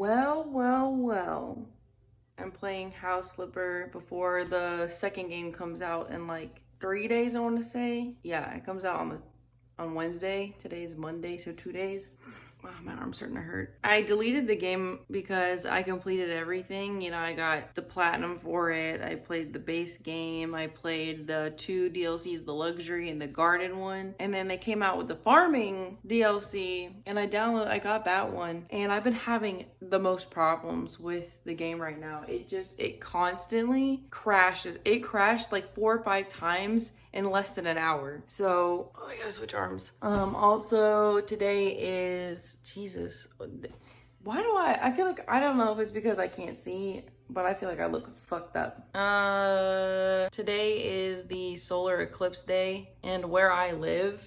Well. I'm playing House Flipper before the second game comes out in like 3 days, I want to say. Yeah, it comes out on Wednesday. Today's Monday, so 2 days. Wow, my arm's starting to hurt. I deleted the game because I completed everything. You know, I got the platinum for it. I played the base game. I played the 2 DLCs, the luxury and the garden one. And then they came out with the farming DLC and I got that one. And I've been having the most problems with the game right now. It constantly crashes. It crashed like 4 or 5 times in less than an hour. So, I gotta switch arms. Also today is, Jesus, why do I feel like, I don't know if it's because I can't see, but I feel like I look fucked up. Today is the solar eclipse day, and where I live,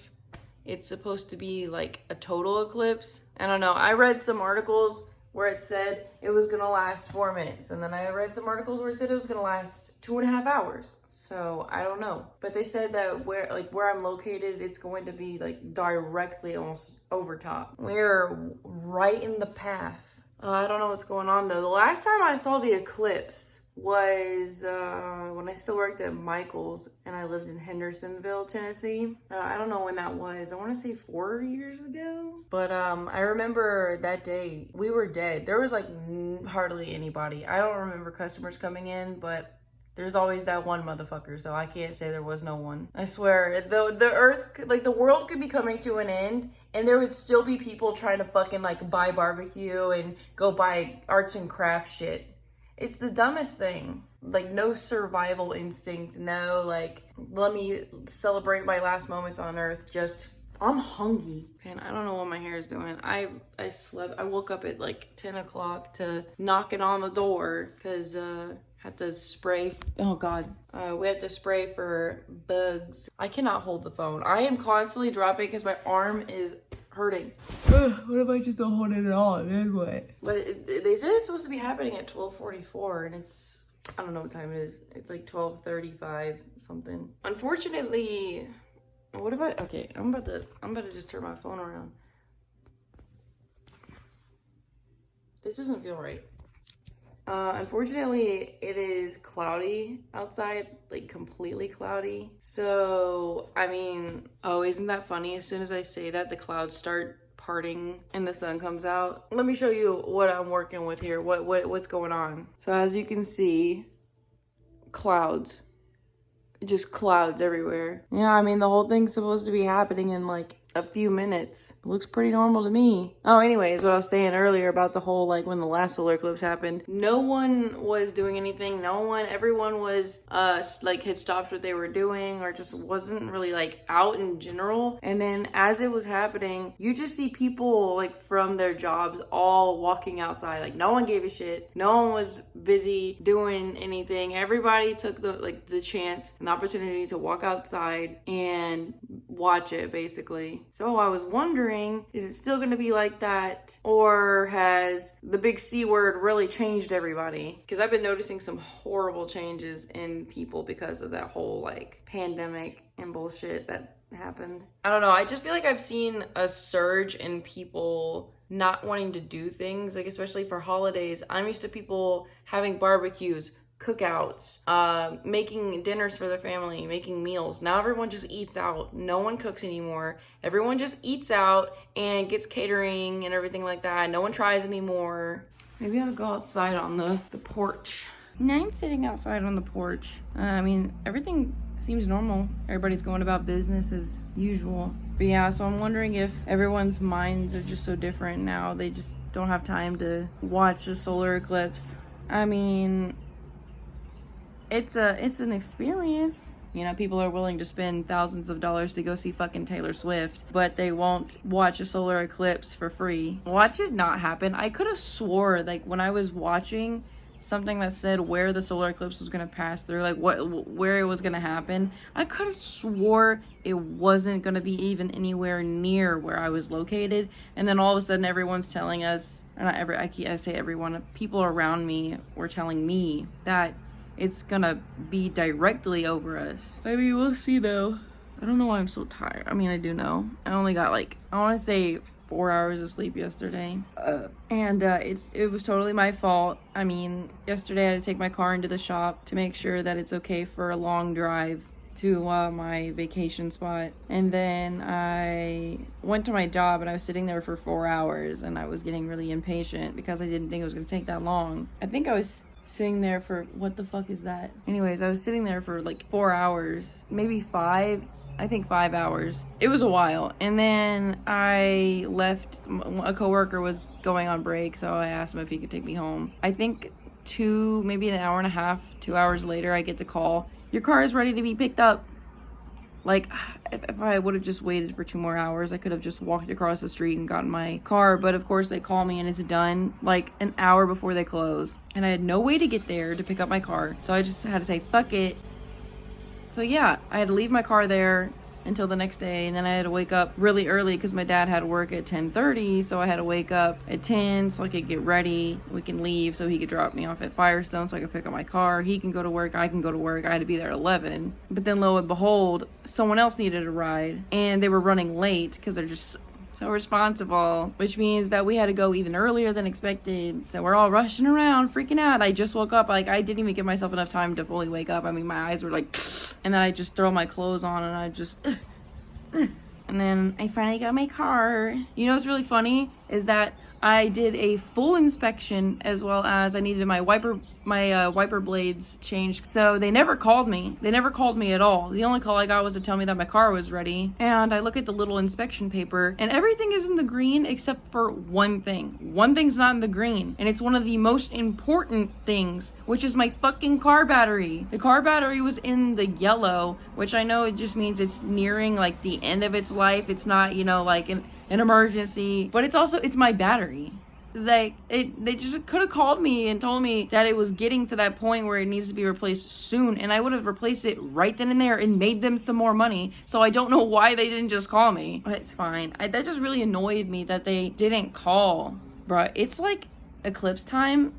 it's supposed to be like a total eclipse. I don't know, I read some articles where it said it was gonna last 4 minutes. And then I read some articles where it said it was gonna last 2.5 hours. So I don't know. But they said that where I'm located, it's going to be like directly almost over top. We're right in the path. I don't know what's going on though. The last time I saw the eclipse was when I still worked at Michael's and I lived in Hendersonville, Tennessee. I don't know when that was. I want to say 4 years ago. But I remember that day we were dead. There was like hardly anybody. I don't remember customers coming in, but there's always that one motherfucker, so I can't say there was no one. I swear, the earth, like the world could be coming to an end and there would still be people trying to fucking like buy barbecue and go buy arts and crafts shit. It's the dumbest thing. Like, no survival instinct, no, like, let me celebrate my last moments on earth. Just, I'm hungry. Man, I don't know what my hair is doing. I woke up at like 10 o'clock to knocking on the door because, had to spray. Oh God. We have to spray for bugs. I cannot hold the phone. I am constantly dropping because my arm is hurting. What if I just don't hold it at all? Then what? But they said it's supposed to be happening at 12:44 and it's, I don't know what time it is. It's like 12:35 something. Unfortunately, what if okay, I'm about to just turn my phone around. This doesn't feel right. Unfortunately, it is cloudy outside, like completely cloudy. So, I mean, oh, isn't that funny? As soon as I say that, the clouds start parting and the sun comes out. Let me show you what I'm working with here, what's going on. So as you can see, clouds. Just clouds everywhere. Yeah, I mean, the whole thing's supposed to be happening in like a few minutes. Looks pretty normal to me. Oh, anyways, what I was saying earlier about the whole, like, when the last solar eclipse happened, no one was doing anything. Everyone was, like, had stopped what they were doing or just wasn't really, like, out in general. And then as it was happening, you just see people, like, from their jobs all walking outside. Like, no one gave a shit. No one was busy doing anything. Everybody took the chance and the opportunity to walk outside and watch it, basically. So I was wondering, is it still going to be like that? Or has the big C word really changed everybody? Because I've been noticing some horrible changes in people because of that whole like pandemic and bullshit that happened. I don't know. I just feel like I've seen a surge in people not wanting to do things, like especially for holidays. I'm used to people having barbecues, cookouts, making dinners for their family, making meals. Now everyone just eats out. No one cooks anymore. Everyone just eats out and gets catering and everything like that. No one tries anymore. Maybe I'll go outside on the porch. Now I'm sitting outside on the porch. I mean, everything seems normal. Everybody's going about business as usual. But yeah, so I'm wondering if everyone's minds are just so different now. They just don't have time to watch a solar eclipse. I mean, it's an experience. You know, people are willing to spend thousands of dollars to go see fucking Taylor Swift, but they won't watch a solar eclipse for free. Watch it not happen. I could have swore, like, when I was watching something that said where the solar eclipse was going to pass through, like where it was going to happen, I could have swore it wasn't going to be even anywhere near where I was located. And then all of a sudden everyone's telling us, and I say everyone, people around me were telling me that it's gonna be directly over us. Maybe we'll see though. I don't know why I'm so tired. I mean, I do know. I only got like, I want to say 4 hours of sleep yesterday. And it was totally my fault. I mean, yesterday I had to take my car into the shop to make sure that it's okay for a long drive to my vacation spot. And then I went to my job and I was sitting there for 4 hours and I was getting really impatient because I didn't think it was going to take that long. I think I was sitting there for, what the fuck is that? Anyways, I was sitting there for like 4 hours, maybe 5. I think 5 hours. It was a while. And then I left. A coworker was going on break, so I asked him if he could take me home. I think maybe an hour and a half, 2 hours later, I get the call. Your car is ready to be picked up. Like, if I would have just waited for 2 more hours, I could have just walked across the street and gotten my car. But of course, they call me and it's done like an hour before they close. And I had no way to get there to pick up my car. So I just had to say, fuck it. So yeah, I had to leave my car there until the next day, and then I had to wake up really early because my dad had work at 10:30, so I had to wake up at 10 so I could get ready, we can leave so he could drop me off at Firestone so I could pick up my car, he can go to work, I can go to work. I had to be there at 11, but then lo and behold, someone else needed a ride, and they were running late because they're just so responsible, which means that we had to go even earlier than expected. So we're all rushing around, freaking out. I just woke up. Like, I didn't even give myself enough time to fully wake up. I mean, my eyes were like, and then I just throw my clothes on and I just, and then I finally got my car. You know what's really funny is that I did a full inspection as well as I needed my wiper blades changed. So they never called me. They never called me at all. The only call I got was to tell me that my car was ready. And I look at the little inspection paper and everything is in the green except for one thing. One thing's not in the green. And it's one of the most important things, which is my fucking car battery. The car battery was in the yellow, which I know it just means it's nearing like the end of its life. It's not, you know, like an emergency, but it's my battery. They just could have called me and told me that it was getting to that point where it needs to be replaced soon, and I would have replaced it right then and there and made them some more money. So I don't know why they didn't just call me, but it's fine. That just really annoyed me that they didn't call. Bruh, it's like eclipse time.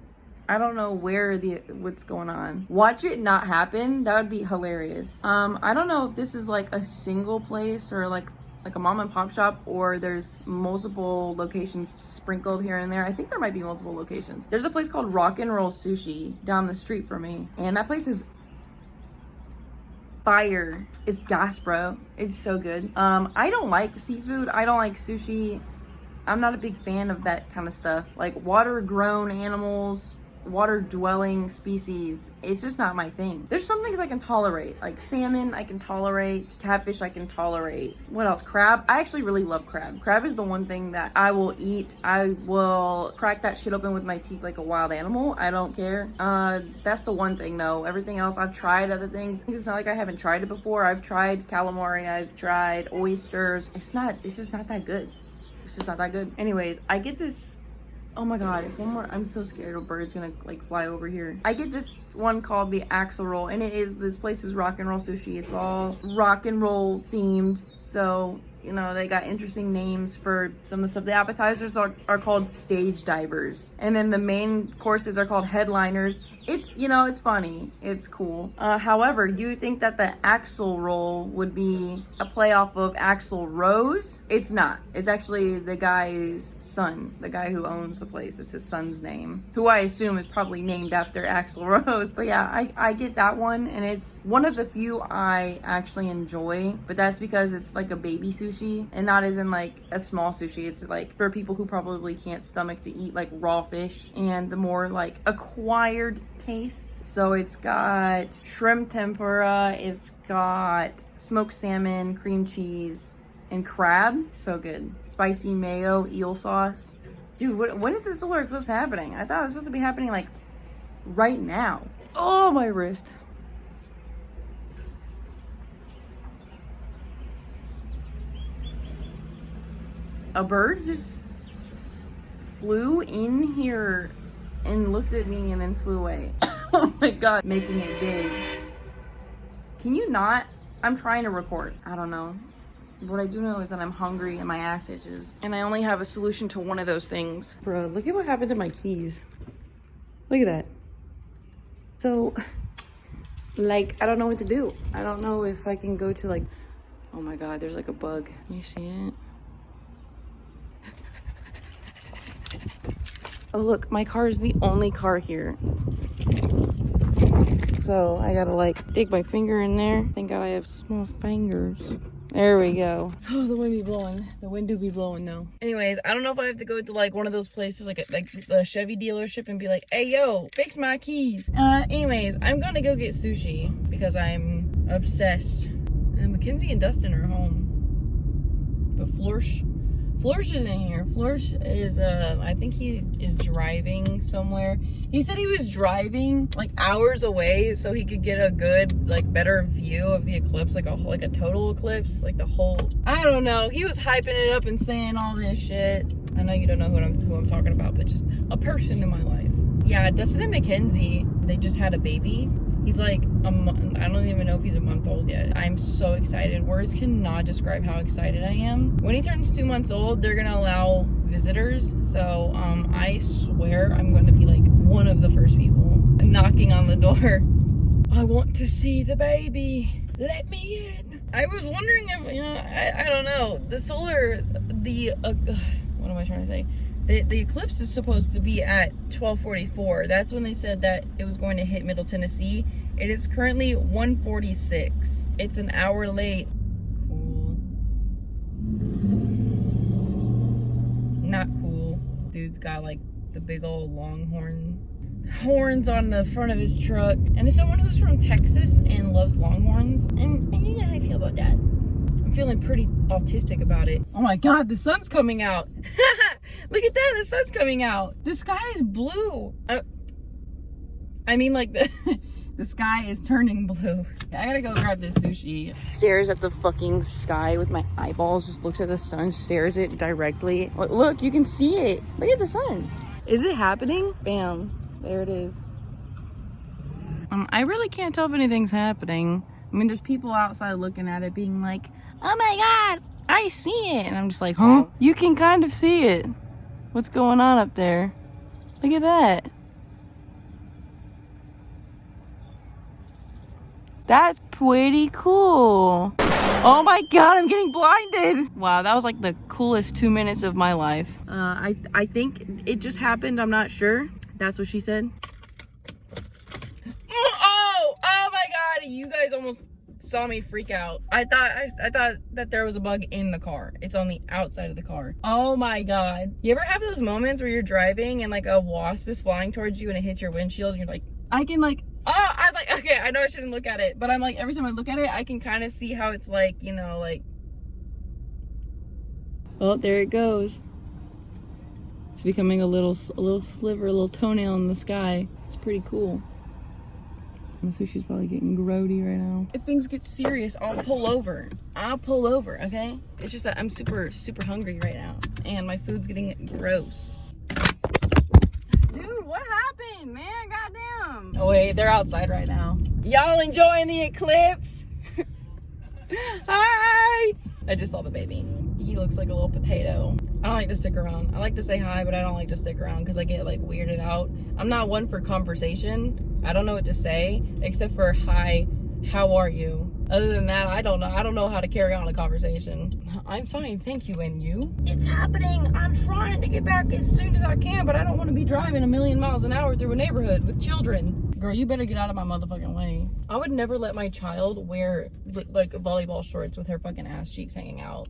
I don't know what's going on. Watch it not happen. That would be hilarious. I don't know if this is like a single place or like a mom and pop shop, or there's multiple locations sprinkled here and there. I think there might be multiple locations. There's a place called Rock and Roll Sushi down the street from me, and that place is fire. It's gas, bro. It's so good. I don't like seafood. I don't like sushi. I'm not a big fan of that kind of stuff. Like water grown animals, water dwelling species, it's just not my thing. There's some things I can tolerate, like salmon I can tolerate, catfish I can tolerate. What else? Crab. I actually really love crab. Crab is the one thing that I will eat. I will crack that shit open with my teeth like a wild animal. I don't care. That's the one thing though. Everything else, I've tried other things. It's not like I haven't tried it before. I've tried calamari, I've tried oysters. It's just not that good. It's just not that good. Anyways, I get this, oh my god, if one more, I'm so scared a bird's gonna like fly over here. I get this one called the Axle Roll, and this place is Rock and Roll Sushi. It's all rock and roll themed, so you know, they got interesting names for some of the stuff. The appetizers are called stage divers, and then the main courses are called headliners. It's, you know, it's funny, it's cool. However, you would think that the Axle Roll would be a play off of Axl Rose. It's not. It's actually the guy's son, the guy who owns the place. It's his son's name, who I assume is probably named after Axl Rose. But yeah, I get that one, and it's one of the few I actually enjoy, but that's because it's like a baby sushi, and not as in like a small sushi. It's like for people who probably can't stomach to eat like raw fish and the more like acquired tastes. So it's got shrimp tempura, it's got smoked salmon, cream cheese, and crab. So good. Spicy mayo, eel sauce. Dude, when is this solar eclipse happening? I thought it was supposed to be happening like right now. Oh, my wrist. A bird just flew in here and looked at me and then flew away. Oh my god, making it big. Can you not? I'm trying to record. I don't know. What I do know is that I'm hungry and my ass itches, and I only have a solution to one of those things. Bro, look at what happened to my keys. Look at that. So, like, I don't know what to do. I don't know if I can go to like, oh my god, there's like a bug. You see it? Oh, look, my car is the only car here. So I gotta like dig my finger in there. Thank God I have small fingers. There we go. Oh, the wind be blowing. The wind do be blowing now. Anyways, I don't know if I have to go to like one of those places like the Chevy dealership and be like, hey yo, fix my keys. Anyways, I'm gonna go get sushi because I'm obsessed. And Mackenzie and Dustin are home. But Florsh isn't here. Florsh is, I think he is driving somewhere. He said he was driving like hours away so he could get a good, like better view of the eclipse, like a total eclipse, like the whole, I don't know. He was hyping it up and saying all this shit. I know you don't know who I'm talking about, but just a person in my life. Yeah, Dustin and Mackenzie, they just had a baby. He's like a month, I don't even know if he's a month old yet. I'm so excited. Words cannot describe how excited I am. When he turns 2 months old, they're gonna allow visitors. So I swear I'm going to be like one of the first people knocking on the door. I want to see the baby. Let me in. I was wondering if, you know, I don't know. The solar, what am I trying to say? The eclipse is supposed to be at 12:44. That's when they said that it was going to hit Middle Tennessee. It is currently 1:46. It's an hour late. Cool. Not cool. Dude's got like the big old longhorn horns on the front of his truck. And as someone who's from Texas and loves longhorns, and you know how I feel about that. I'm feeling pretty autistic about it. Oh my God, the sun's coming out. Look at that, the sun's coming out. The sky is blue. I mean like the sky is turning blue. I gotta go grab this sushi. Stares at the fucking sky with my eyeballs, just looks at the sun, stares it directly. Look, you can see it. Look at the sun. Is it happening? Bam, there it is. I really can't tell if anything's happening. I mean, there's people outside looking at it being like, oh my God, I see it. And I'm just like, huh? You can kind of see it. What's going on up there? Look at that. That's pretty cool. Oh my God, I'm getting blinded. Wow, that was like the coolest 2 minutes of my life. I think it just happened. I'm not sure. That's what she said. Oh my God, you guys almost saw me freak out. I thought that there was a bug in the car. It's on the outside of the car. Oh my God. You ever have those moments where you're driving and like a wasp is flying towards you and it hits your windshield and you're like, I can like, oh, I'm like, okay, I know I shouldn't look at it, but I'm like, every time I look at it, I can kind of see how it's like, you know, like, oh, there it goes. It's becoming a little sliver, a little toenail in the sky. It's pretty cool. Sushi's probably getting grody right now. If things get serious, I'll pull over. Okay? It's just that I'm super hungry right now. And my food's getting gross. Dude, what happened, man? Goddamn. Oh wait, they're outside right now. Y'all enjoying the eclipse? Hi! I just saw the baby. He looks like a little potato. I don't like to stick around. I like to say hi, but I don't like to stick around because I get like weirded out. I'm not one for conversation. I don't know what to say except for hi, how are you? Other than that, I don't know how to carry on a conversation. I'm fine, thank you, and you? It's happening. I'm trying to get back as soon as I can, but I don't want to be driving a million miles an hour through a neighborhood with children. Girl, you better get out of my motherfucking way. I would never let my child wear like volleyball shorts with her fucking ass cheeks hanging out.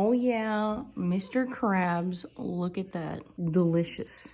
Oh yeah, Mr. Krabs, look at that. Delicious.